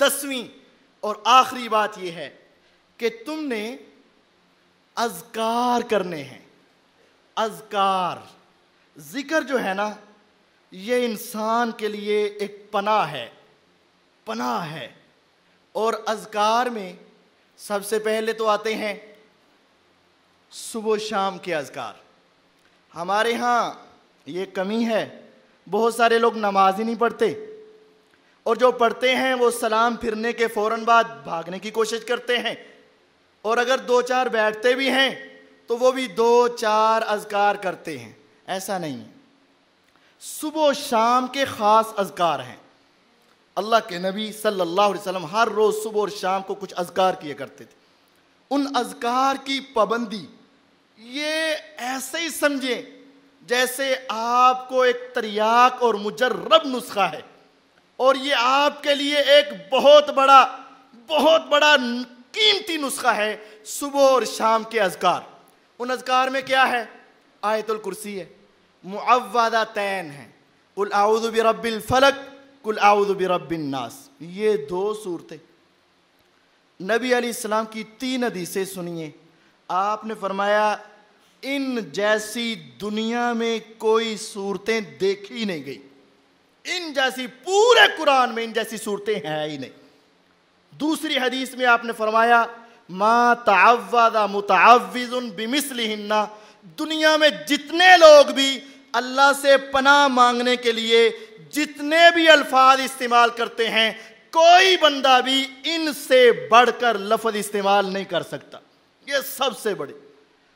10ویں اور آخری بات یہ ہے کہ تم نے اذکار کرنے ہیں. اذکار، ذکر جو ہے نا، یہ انسان کے لیے ایک پناہ ہے، پناہ ہے. اور اذکار میں سب سے پہلے تو آتے ہیں صبح و شام کے اذکار. ہمارے ہاں یہ کمی ہے، بہت سارے لوگ نماز ہی نہیں پڑھتے، اور جو پڑھتے ہیں وہ سلام پھرنے کے فوراً بعد بھاگنے کی کوشش کرتے ہیں، اور اگر 2-4 بیٹھتے بھی ہیں تو وہ بھی 2-4 اذکار کرتے ہیں. ایسا نہیں ہے. صبح و شام کے خاص اذکار ہیں. اللہ کے نبی صلی اللہ علیہ وسلم ہر روز صبح اور شام کو کچھ اذکار کیا کرتے تھے. ان اذکار کی پابندی یہ ایسے ہی سمجھیں جیسے آپ کو ایک تریاق اور مجرب نسخہ ہے، اور یہ آپ کے لیے ایک بہت بڑا قیمتی نسخہ ہے. صبح اور شام کے اذکار، ان اذکار میں کیا ہے؟ آیت الکرسی ہے، معوذتین ہیں، قل اعوذ برب الفلق، قل اعوذ برب الناس. یہ 2 صورتیں. نبی علیہ السلام کی 3 حدیثیں سنیے. آپ نے فرمایا ان جیسی دنیا میں کوئی صورتیں دیکھی نہیں گئی، ان جیسی پورے قرآن میں ان جیسی صورتیں ہیں ہی نہیں. دوسری حدیث میں آپ نے فرمایا ما تعوذ متعوذ بمثلہن، دنیا میں جتنے لوگ بھی اللہ سے پناہ مانگنے کے لیے جتنے بھی الفاظ استعمال کرتے ہیں، کوئی بندہ بھی ان سے بڑھ کر لفظ استعمال نہیں کر سکتا. یہ سب سے بڑے.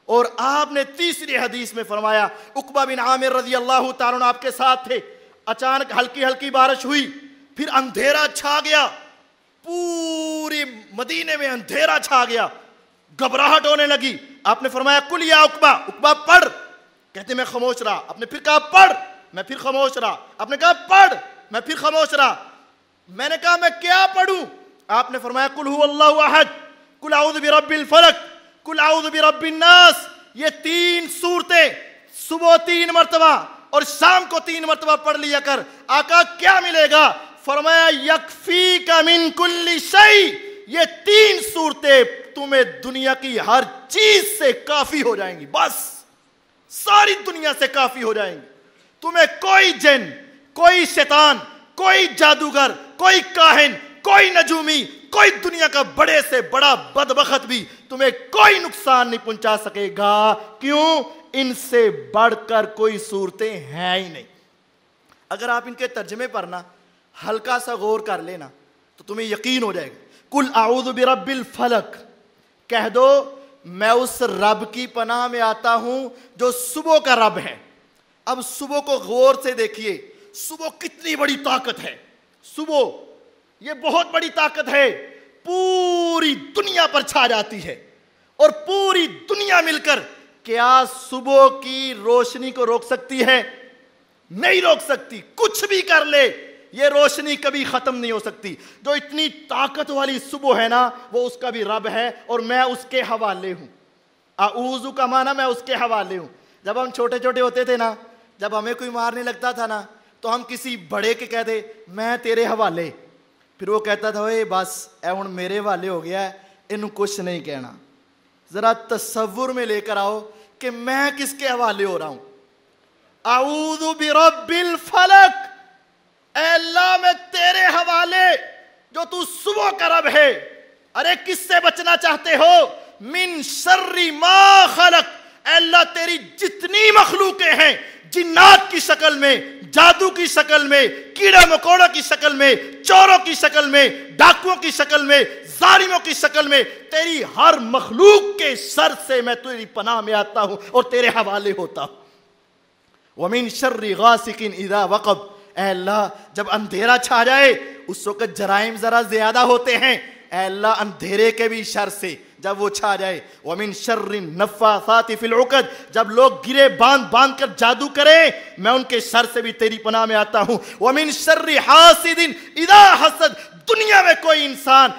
اور آپ نے تیسری حدیث میں فرمایا، عقبہ بن عامر رضی اللہ تعالیٰ عنہ آپ کے ساتھ تھے، اچانک ہلکی ہلکی بارش ہوئی، پھر اندھیرا چھا گیا، پوری مدینے میں اندھیرا چھا گیا، گھبراہٹ ہونے لگی. آپ نے فرمایا قل یا عقبہ، عقبہ پڑھ. کہتے میں خاموش رہا. آپ نے پھر کہا پڑھ، میں پھر خاموش رہا. آپ نے کہا پڑھ، میں پھر خاموش رہا. میں نے کہا میں کیا پڑھوں؟ آپ نے فرمایا قل هو اللہ احد، قل اعوذ برب الفلق، قل اعوذ برب الناس. یہ 3 صورتیں صبح 3 مرتبہ اور شام کو 3 مرتبہ پڑھ لیا کر. آقا کیا ملے گا؟ فرمایا یکفیک من کل شیء، یہ 3 صورتیں تمہیں دنیا کی ہر چیز سے کافی ہو جائیں گی. بس ساری دنیا سے کافی ہو جائیں گی. تمہیں کوئی جن، کوئی شیطان، کوئی جادوگر، کوئی کاہن، کوئی نجومی، کوئی دنیا کا بڑے سے بڑا بدبخت بھی تمہیں کوئی نقصان نہیں پہنچا سکے گا. کیوں؟ ان سے بڑھ کر کوئی صورتیں ہیں ہی نہیں. اگر آپ ان کے ترجمے پر نا ہلکا سا غور کر لینا تو تمہیں یقین ہو جائے گا. قل اعوذ برب الفلق، کہہ دو میں اس رب کی پناہ میں آتا ہوں جو صبح کا رب ہے. اب صبح کو غور سے دیکھیے، صبح کتنی بڑی طاقت ہے. صبح یہ بہت بڑی طاقت ہے، پوری دنیا پر چھا جاتی ہے، اور پوری دنیا مل کر کیا صبح کی روشنی کو روک سکتی ہے؟ نہیں روک سکتی. کچھ بھی کر لے یہ روشنی کبھی ختم نہیں ہو سکتی. جو اتنی طاقت والی صبح ہے نا، وہ اس کا بھی رب ہے اور میں اس کے حوالے ہوں. اعوذ کا معنی میں اس کے حوالے ہوں. جب ہم چھوٹے چھوٹے ہوتے تھے نا، جب ہمیں کوئی مارنے لگتا تھا نا، تو ہم کسی بڑے کے کہتے میں تیرے حوالے. پھر وہ کہتا تھا اے بس اے ہن میرے حوالے ہو گیا ہے، انہوں کچھ نہیں کہنا. ذرا تصور میں لے کر آؤ کہ میں کس کے حوالے ہو رہا ہوں. اعوذ برب الفلق، اے اللہ میں تیرے حوالے جو تو صبح کا رب ہے. ارے کس سے بچنا چاہتے ہو؟ من شر ما خلق، اے اللہ تیری جتنی مخلوقیں ہیں، جنات کی شکل میں، جادو کی شکل میں، کیڑا مکوڑا کی شکل میں، چوروں کی شکل میں، ڈاکوؤں کی شکل میں، ظالموں کی شکل میں، تیری ہر مخلوق کے شر سے میں تیری پناہ میں آتا ہوں اور تیرے حوالے ہوتا ہوں. وَمِن شَرِّ غَاسِقٍ إِذَا وَقَبَ، اے اللہ جب اندھیرا چھا جائے اس وقت جرائم ذرا زیادہ ہوتے ہیں، اے اللہ اندھیرے کے بھی شر سے جب وہ چھا جائے. وَمِن شَرِّ النَّفَّاثَاتِ فِي الْعُقَدِ، جب لوگ گرے باندھ باندھ کر جادو کریں میں ان کے شر سے بھی تیری پناہ میں آتا ہوں. وَمِن شَرِّ حَاسِدٍ إِذَا حَسَدَ، دنیا میں کوئی انسان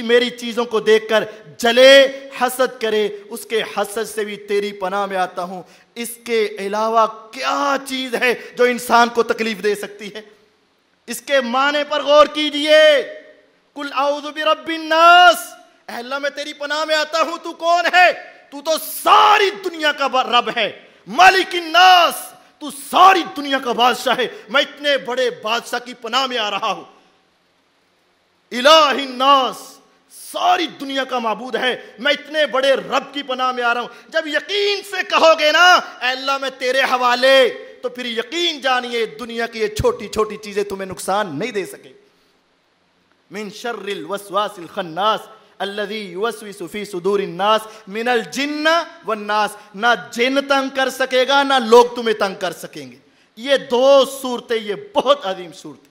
میری چیزوں کو دیکھ کر جلے، حسد کرے، اس کے حسد سے بھی تیری پناہ میں آتا ہوں. اس کے علاوہ کیا چیز ہے جو انسان کو تکلیف دے سکتی ہے؟ اس کے معنی پر غور کیجئے. قل اعوذ برب الناس، اے اللہ میں تیری پناہ میں آتا ہوں. تو کون ہے؟ تو تو ساری دنیا کا رب ہے. مالک الناس، تو ساری دنیا کا بادشاہ ہے. میں اتنے بڑے بادشاہ کی پناہ میں آ رہا ہوں. الہ الناس، ساری دنیا کا معبود ہے. میں اتنے بڑے رب کی پناہ میں آ رہا ہوں. جب یقین سے کہو گے نا اے اللہ میں تیرے حوالے، تو پھر یقین جانیے دنیا کی یہ چھوٹی چھوٹی چیزیں تمہیں نقصان نہیں دے سکے. من شر الوسواس الخناس الذي يوسوس في صدور الناس من الجن والناس. نہ جن تنگ کر سکے گا، نہ لوگ تمہیں تنگ کر سکیں گے. یہ دو صورتیں، یہ بہت عظیم صورتیں.